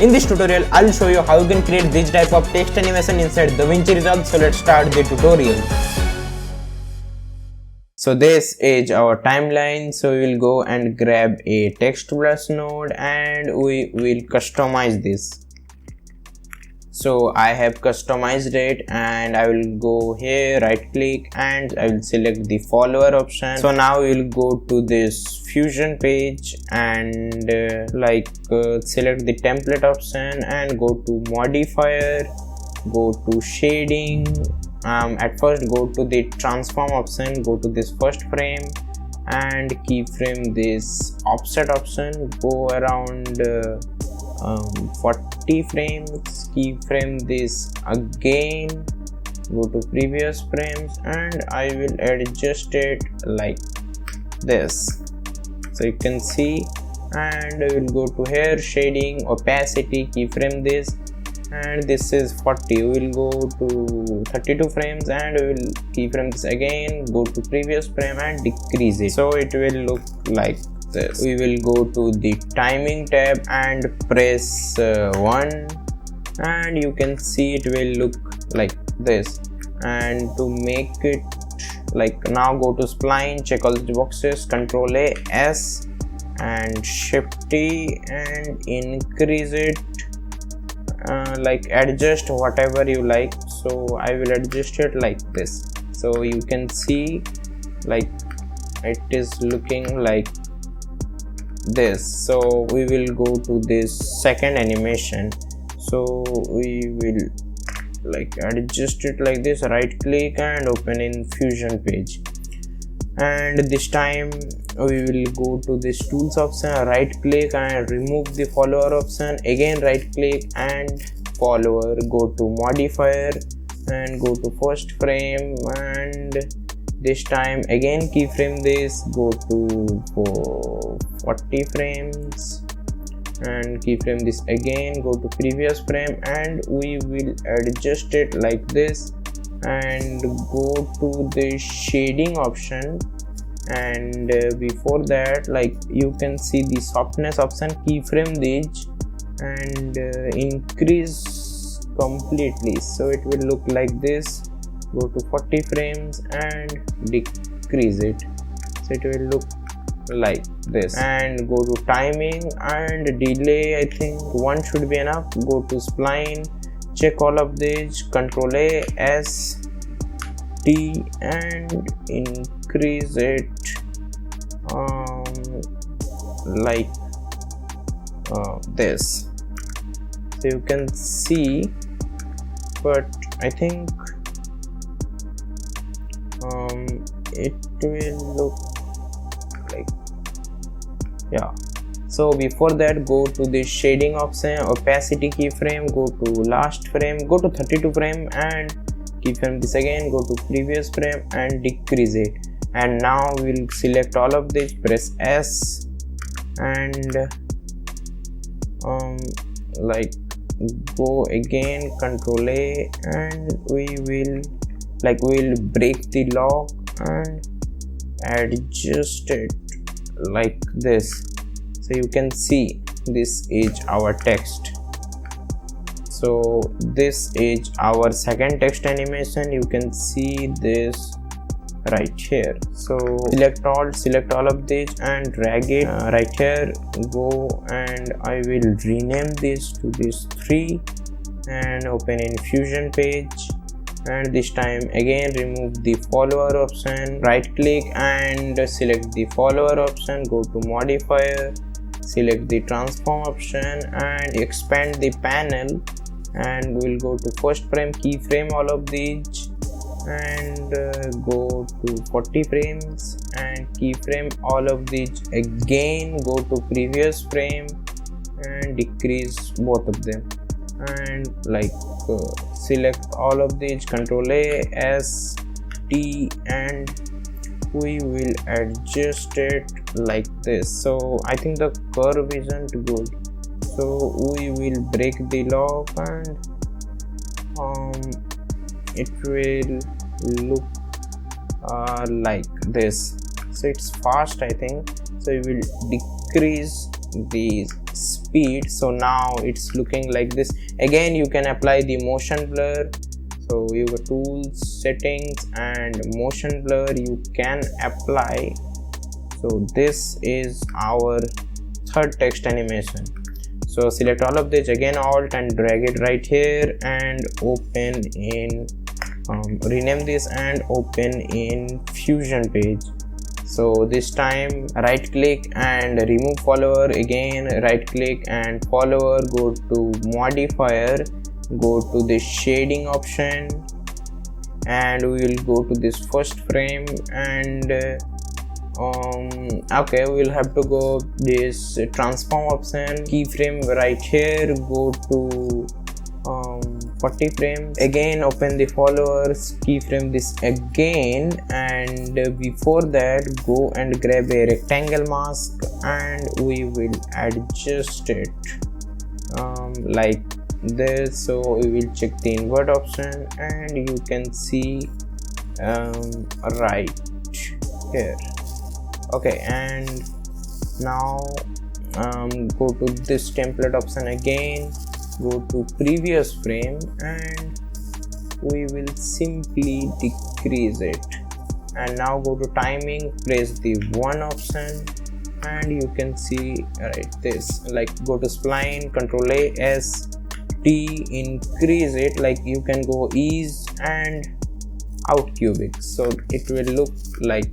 In this tutorial, I'll show you how you can create this type of text animation inside DaVinci Resolve. So let's start the tutorial. So this is our timeline. So we will go and grab a text brush node and we will customize this. So I have customized it and I will go here, right click, and I will select the follower option. So now we will go to this Fusion page and select the template option and go to modifier, go to shading. At first go to the transform option, go to this first frame and keyframe this offset option, go around 40 frames, keyframe this again, go to previous frames and I will adjust it like this. So you can see, and I will go to here, shading, opacity, keyframe this, and this is 40. We will go to 32 frames and we will keyframe this again, go to previous frame and decrease it, so it will look like this. We will go to the timing tab and press 1 and you can see it will look like this. And to make it now go to spline, check all the boxes, Ctrl A, S and Shift T and increase it, adjust whatever you like. So I will adjust it like this, so you can see it is looking like this. So we will go to this second animation, so we will adjust it like this, right click and open in Fusion page, and this time we will go to this tools option, right click and remove the follower option, again right click and follower, go to modifier and go to first frame, and this time again keyframe this, go to 40 frames and keyframe this again, go to previous frame and we will adjust it like this, and go to the shading option, and before that you can see the softness option, keyframe this and increase completely, so it will look like this. Go to 40 frames and decrease it, so it will look like this, and go to timing and delay. I think 1 should be enough. Go to spline, check all of these, Ctrl A, S, T and increase it this, so you can see, but I think it will look so before that go to the shading option, opacity keyframe, go to last frame, go to 32 frame and keyframe this again, go to previous frame and decrease it, and now we'll select all of this, press S and go again, Ctrl A, and we will break the lock and adjust it like this, so you can see this is our text. So this is our second text animation, you can see this right here. So select all of this and drag it right here, go and I will rename this to this 3 and open in Fusion page, and this time again remove the follower option, right click and select the follower option, go to modifier, select the transform option and expand the panel, and we'll go to first frame, keyframe all of these and go to 40 frames and keyframe all of these again, go to previous frame and decrease both of them, and select all of these, Ctrl A, S, T and we will adjust it like this. So I think the curve isn't good, so we will break the lock and it will look like this. So it's fast, I think, so we will decrease the speed. So now it's looking like this. Again, you can apply the motion blur. So you go tools, settings, and motion blur you can apply. So this is our third text animation. So select all of this, again alt and drag it right here and open in rename this and open in Fusion page. So this time right click and remove follower, again right click and follower, go to modifier, go to the shading option, and we will go to this first frame and okay, we'll have to go this transform option, keyframe right here, go to 40 frames, again open the followers, keyframe this again, and before that go and grab a rectangle mask and we will adjust it like this. So we will check the invert option and you can see right here. Okay, and now go to this template option again, go to previous frame and we will simply decrease it, and now go to timing, press the 1 option and you can see right this, like go to spline, Ctrl A S T, increase it, like you can go ease and out cubic, so it will look like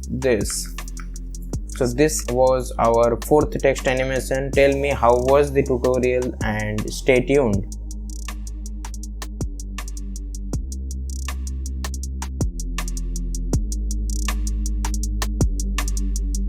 this. So this was our fourth text animation. Tell me how was the tutorial and stay tuned.